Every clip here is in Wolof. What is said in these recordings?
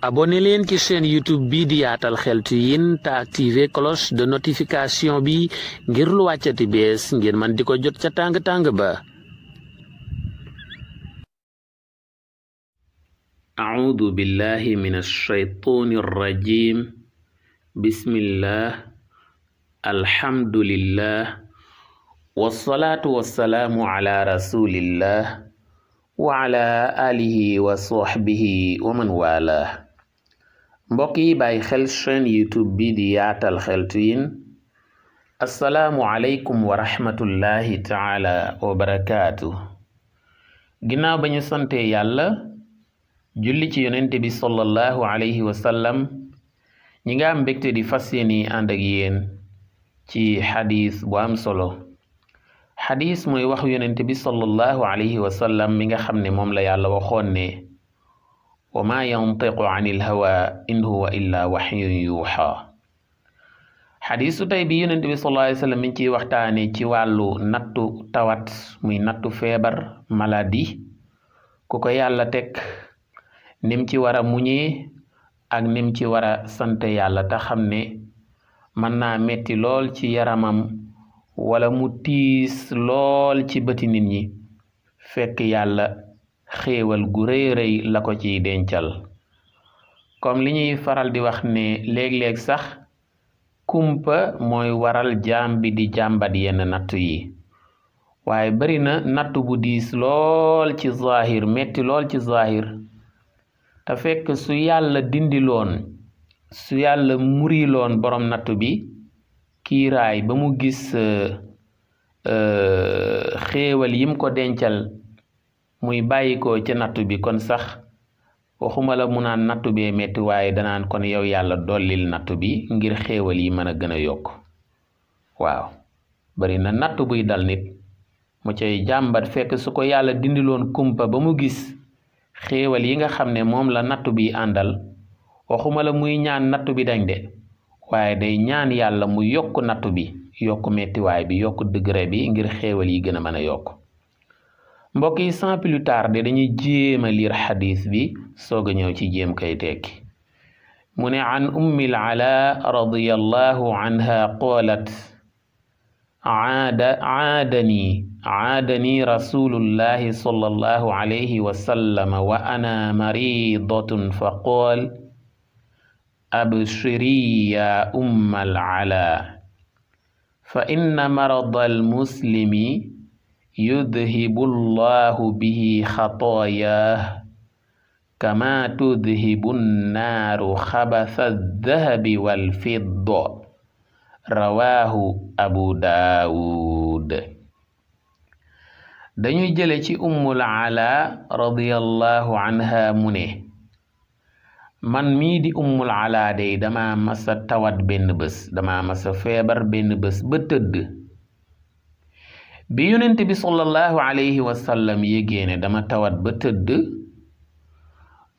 abonné leen ci chaîne YouTube bi di Yaatal Xeltu Yin te activé cloche de notification bi ngir lu wàccati bees ngir man di ko jot ca tàng-tàng ba. a'uudu billahi minash shaytaanir rajiim. bismillah, alhamdulillah, wassalaatu wassalaamu ala rasulillah wa ala alihi wa sahbihi wa man wala. mbokk yi bàyyi xel chaîne YouTube bi di Yaatal Xeltu Yin, assalaamu aleykum wa rahmatullahi taala wa barakaatu. ginnaaw ba ñu sante yàlla julli ci yonente bi sallallahu alayhi wa sallam, ñi nga am mbégte di fas yéene ànd ak yéen ci xadis bu am solo. xadis mooy wax yonente bi sallallahu alayhi wa sallam mi nga xam ne moom la yàlla waxoon ne wa ma yantiqu anil hawa in huwa illa waxyun yuuxa. xadisu tey bi yonente bi sallallahu alayhi wa sallam mi ngi ciy waxtaane ci wàllu nattu tawat, muy nattu feebar, maladie, ku ko yàlla teg nim ci war a muñee ak nim ci war a sant yàlla te xam ne mën naa metti lool ci yaramam wala mu tiis lool ci bëti nit ñi, fekk yàlla xéewal gu rëy rëy la ko ciy dencal. comme li ñuy faral di wax ne léeg-léeg sax kumpa mooy waral jaam bi di jàmbat yenn nattu yi, waaye bari na nattu bu diis lool ci zahir, metti lool ci zahir, te fekk su yàlla dindiloon, su yàlla muriloon borom nattu bi kiiraay ba mu gis xéewal yim ko dencal muy bàyyi ko ci nattu bi, kon sax waxuma la mu naan nattu bee metti, waaye danaan kon yow yàlla dollil nattu bi ngir xéewal yi mën a gën a yokk. waaw, bari na nattu buy dal nit mu cay jàmbat, fekk su ko yàlla dindiloon kumpa ba mu gis xéewal yi nga xam ne moom la nattu bi àndal, waxuma la muy ñaan nattu bi dañ de, waaye day ñaan yàlla mu yokk nattu bi, yokk mettiwaay bi, yokk degré bi ngir xéewal yi gën a mën a yokk. mbokk yi, sans plus tarder dañuy jéem a liir xadis bi soog a ñëw ci jéem kay tekki. mu ne an ummil ala radiyallahu anha qaalat aadani rasulullahi sallallahu alayhi wa sallam wa ana maridatun fa qaal abshiri ya ummal ala fa inna marada almuslimi yudhibu llahu bihi xataayaah kama tudhibu nnaaru xabasa addahabi walfidda. rawaahu abu daawud. dañuy jële ci ummul ala radiyallahu anha mu ne man mii di ummul ala day dama masa tawat benn bés, dama masa feebar benn bés ba tëdd. bi yonent bi sallallahu alayhi wa sallam yégée ne dama tawat ba tëdd,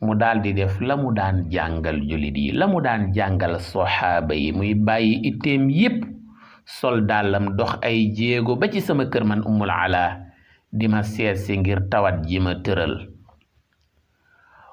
mu daldi def la mu daan jàngal jullit yi, la mu daan jàngal soxaaba yi, muy bàyyi itteem yépp sol dàllam dox ay jéego ba ci sama kër man ummul ala di ma seetsi ngir tawat ji ma tëral.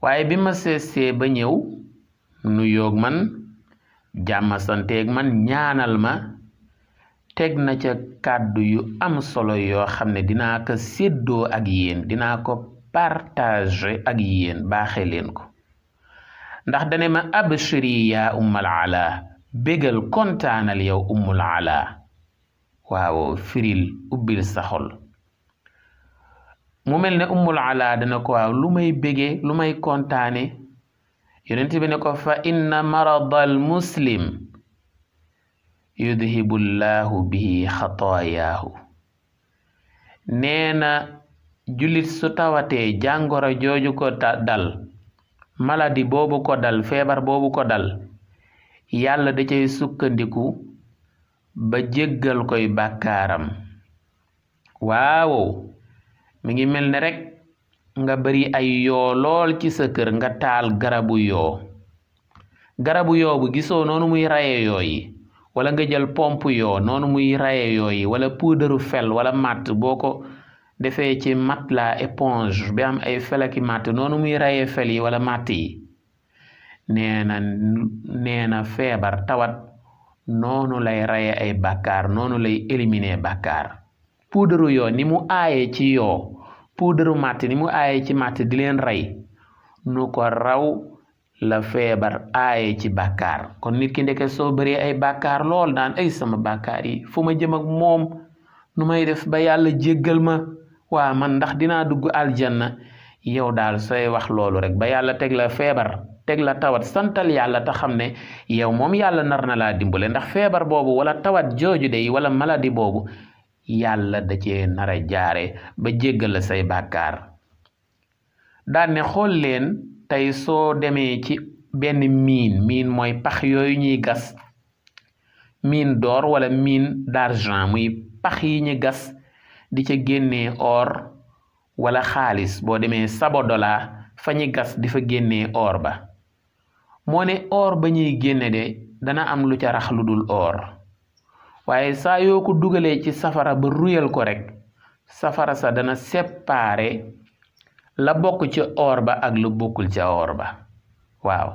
waaye bi ma seetsee ba ñëw nu yoog man, jàmma santeeg man, ñaanal ma, teg na ca kàddu yu am solo yoo xam ne dinaa ko séddoo ak yéen, dinaa ko partager ak yéen, baaxe leen ko. ndax dane ma abshiri yaa ummal ala, bégal, kontaanal yow ummul ala. waaw, firil, ubbil sa xol. mu mel ne ummul ala dana ko waaw lu may bége, lu may kontaane. yonent bi ne ko fa inna maradal muslim yudhibu llahu bihi xataayaahu. nee na jullit su tawatee, jàngoro jooju ko dal, maladie boobu ko dal, feebar boobu ko dal, yàlla da cay sukkandiku ba jéggal koy bàkkaaram. waaw, mi ngi mel ne rek nga bari ay yoo lool ci sa kër, nga taal garabu yoo. garabu yoo bu gisoo noonu muy raye yoo yi, wala nga jël pompe yoo noonu muy raye yoo yi, wala puudaru fel wala matt, boo ko defee ci matelas éponge bi am ay felaki matt noonu muy rayee fel yi wala matt yi, nee na feebar tawat noonu lay raye ay bàkkaar noonu lay éliminer bàkkaar. puudaru yoo ni mu aaye ci yoo puudaru màtt ni mu aaye ci màtt di leen rey nu ko raw la feebar aaye ci bàkkaar. kon nit ki ndeke soo bëree ay bàkkaar lool daan ay sama bàkkaar yi fu ma jëm ak moom nu may def ba yàlla jéggal ma waa man ndax dinaa dugg aljanna yow daal sooy wax loolu rek ba yàlla teg la feebar teg la tawat santal yàlla te xam ne yow moom yàlla nar na laa dimbale ndax feebar boobu wala tawat jooju de wala maladie boobu yàlla da cee nar a jaare ba jéggal la say bàkkaar. daan ne xool leen tey soo demee ci benn miin mooy pax yooyu ñuy gas mine d'or wala mine d'argent muy pax yi ñu gas di ca génnee or wala xaalis. boo demee Sabodola fa ñu gas di fa génnee or ba moo ne or ba ñuy génne de dana am lu ca rax lu dul or waaye saa yoo ko dugalee ci safara ba ruyal ko rek safara sa dana séparer la bokk ci or ba ak lu bokkul ca or ba. waaw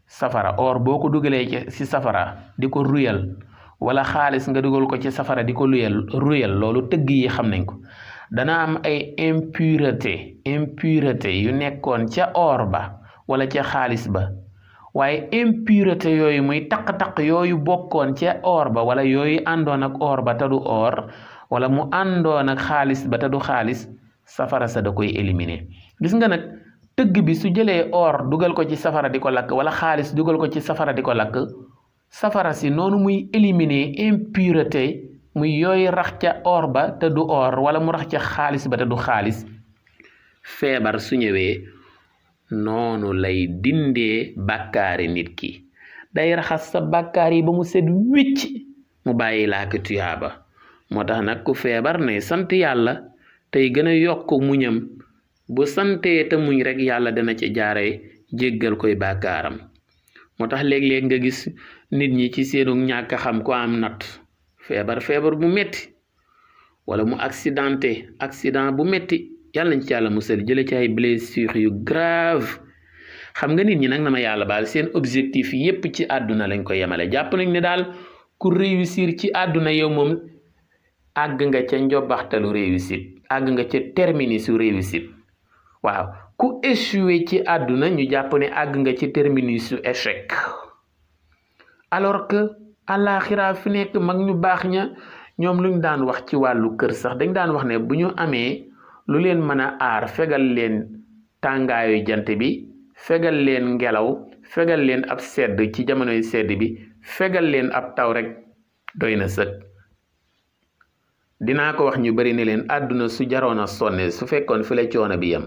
safara or boo ko dugalee ci safara di ko ruyal wala xaalis nga dugal ko ci safara di ko ruyal loolu tëgg yi xam nañ ko dana am ay impureté yu nekkoon ca or ba wala ca xaalis ba waaye impureté yooyu muy taq-taq yooyu bokkoon ca or ba wala yooyu àndoon ak or ba te du or wala mu àndoon ak xaalis ba te du xaalis safara sa da koy éliminer. gis nga nag tëgg bi su jëlee or dugal ko ci safara di ko lakk wala xaalis dugal ko ci safara di ko lakk safara si noonu muy éliminer impureté muy yooyu rax ca or ba te du or wala mu rax ca xaalis ba te du xaalis feebar su ñëwee noonu lay dindee bàkkaari nit ki day raxas sa bàkkaar yi ba mu set wicc mu bàyyi laa ko tuyaaba. moo tax nag ku feebar ne sant yàlla tey gën a yokk muñam bu santee te muñ rek yàlla dana ci jaare jéggal koy bàkkaaram. moo tax léeg-léeg nga gis nit ñi ci seenu ñàkk a xam ko am natt feebar bu metti wala mu accident bu metti yàlla nañ ci yàlla musal jële ci ay blessures yu grave. xam nga nit ñi nag na ma yàlla baal seen objectif yépp ci àdduna lañ ko yemale jàpp nañ ne daal ku réussir ci àdduna yow moom àgg nga ca njobbaxtalu réussite àgg nga ca terminus réussite. waaw ku échoué ci àdduna ñu jàpp ne àgg nga ci terminus échec. alors que àllaaxira fi nekk mag ñu baax ña ñoom luñ daan wax ci wàllu kër sax dañ daan wax ne bu ñu amee lu leen mën a aar fegal leen tàngaayu jant bi fegal leen ngelaw fegal leen ab sedd ci jamonoy sedd bi fegal leen ab taw rek doy na sëkk. dinaa ko wax ñu bari ne leen àdduna su jaroon a sonne su fekkoon fi la coono bi yem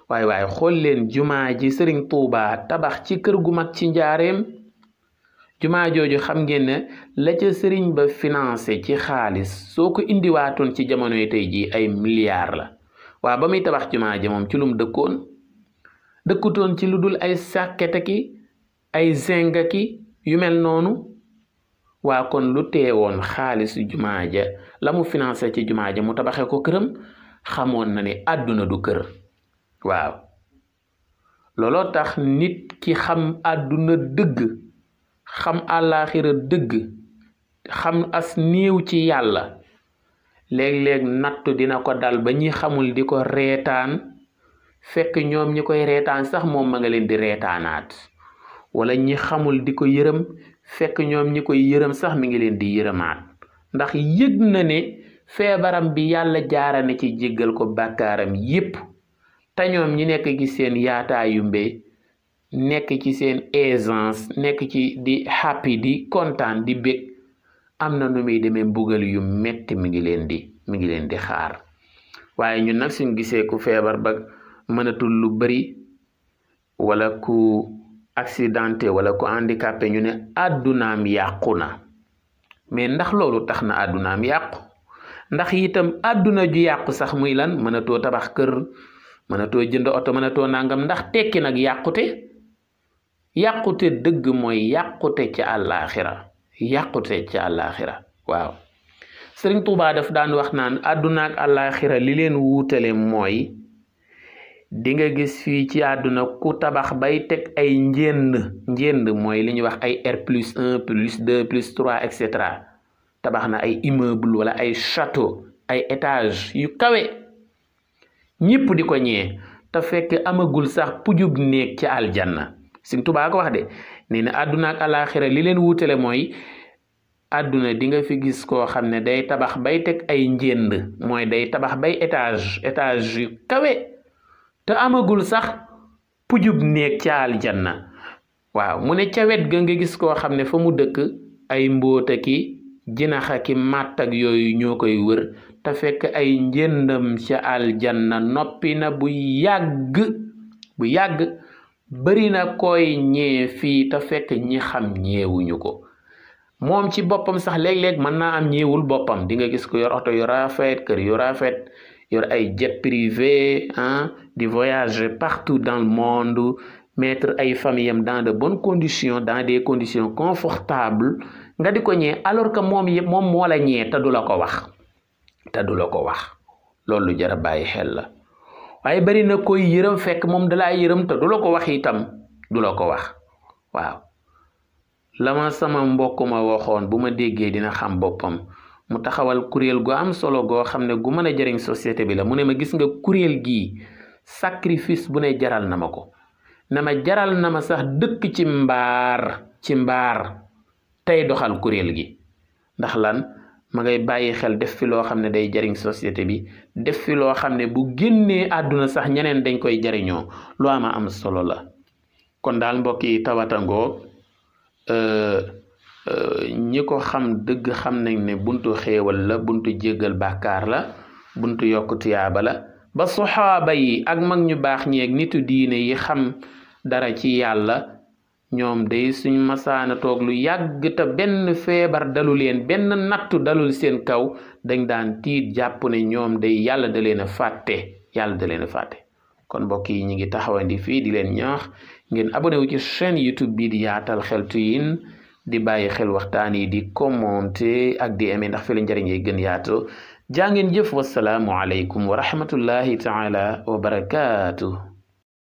waaye xool leen jumaa ji Sëriñ Tuubaa tabax ci kër gu mag ci njaareem. jumaa jooju xam ngeen ne la ca sëriñ ba financé ci xaalis soo ko indiwaatoon ci jamono yi tey jii ay milliards la. waa ba muy tabax jumaa ji moom ci lum dëkkutoon ci lu dul ay sàkketa ki ay zinga ki yu mel noonu. waa kon lu teewoon xaalisu jumaa ja la mu financé ci jumaa ja mu tabaxee ko këram xamoon na ne àdduna du kër. waaw looloo tax nit ki xam àdduna dëgg xam àllaaxira dëgg xam as néew ci yàlla léeg-léeg nattu dina ko dal ba ñi xamul di ko reetaan fekk ñoom ñi koy reetaan sax moom ma nga leen di reetaanaat wala ñi xamul di ko yërëm fekk ñoom ñi koy yërëm sax mi ngi leen di yërëmaat ndax yëg na ne feebaram bi yàlla jaarane ci jéggal ko bàkkaaram yépp te ñoom ñi nekk ci seen yaataayu mbé nekk ci seen aisance nekk ci di happy di kontaan di bég am na nu muy demee mbugal yu metti mi ngi leen di xaar. waaye ñun nag suñ gisee ku feebar ba mënatul lu bari wala ku accidenté wala ku handicapé ñu ne àddunaam yàqu na mais ndax loolu tax na àddunaam yàqu ndax itam àdduna ju yàqu sax muy lan mënatoo tabax kër mënatoo jënd oto mënatoo nangam ndax tekki nag yàqute dëgg mooy yàqute ci àllaaxira waaw. Sëriñ Tuubaa daf daan wax naan àdduna ak àllaaxira li leen wuutale mooy di nga gis fii ci àdduna ku tabax bay teg ay njënd mooy li ñuy wax ay R+1 +2 +3 et cetera tabax na ay immeuble wala ay château ay étage yu kawe ñëpp di ko ñee te fekk amagul sax pujub néeg ci aljanna Sëñ Tuubaa ko wax de nee na àdduna ak alaaxira li leen wuutale mooy àdduna di nga fi gis koo xam ne day tabax bay teg ay njënd mooy day tabax bay étage yu kawe te amagul sax pujub néeg ca aljanna waaw mu ne ca wet ga nga gis koo xam ne fa mu dëkk ay mbóota ki jinaxa ki màtt ak yooyu ñoo koy wër te fekk ay njëndam ca aljanna noppi na bu yàgg bari na koy ñee fii te fekk ñi xam ñeewuñu ko moom ci boppam sax léeg-léeg mën naa am ñeewul boppam di nga gis ko yor oto yu rafet kër yu rafet yor ay jet privé di voyager partout dans le monde mettre ay famille am dans de bonnes conditions dans des conditions confortables nga di ko ñee alors que moom moo la ñee te du la ko wax loolu lu jar a bàyyi xel la waaye bari na koy yërëm fekk moom dalaa yërëm te du la ko wax itam du la ko wax waaw la ma sama mbokk ma waxoon bu ma déggee dina xam boppam mu taxawal kuréel gu am solo goo xam ne gu mën a jëriñ société bi la mu ne ma gis nga kuréel gii sacrifice bu ne jaral na ma ko na ma jaral na ma sax dëkk ci mbaar tey doxal kuréel gi ndax lan ma ngay bàyyi xel def fi loo xam ne day jariñ société bi def fi loo xam ne bu génnee àdduna sax ñeneen dañ koy jariñoo lu am solo la kon daal mbokk yi tawatangoo ñi ko xam dëgg xam nañ ne buntu xéewal la buntu jéggal bàkkaar la buntu yokk tuyaaba la ba soxaaba yi ak mag ñu baax ñeeg nitu diine yi xam dara ci yàlla ñoom day suñ masaana toog lu yàgg te benn feebar dalu leen benn nattu dalul seen kaw dañ daan tiit jàpp ne ñoom day yàlla da leen a fàtte kon mbokk yi ñi ngi taxawandi fii di leen ñaax ngeen abonné wu ci chaîne YouTube bi di Yaatal Xeltu Yin di bàyyi xel waxtaan yi di commenter ak di aimer ndax fi la njëriñ yi gën yaatu jaa ngeen jëf wasalaamu aleykum wa rahmatullahi taala wa barakaatu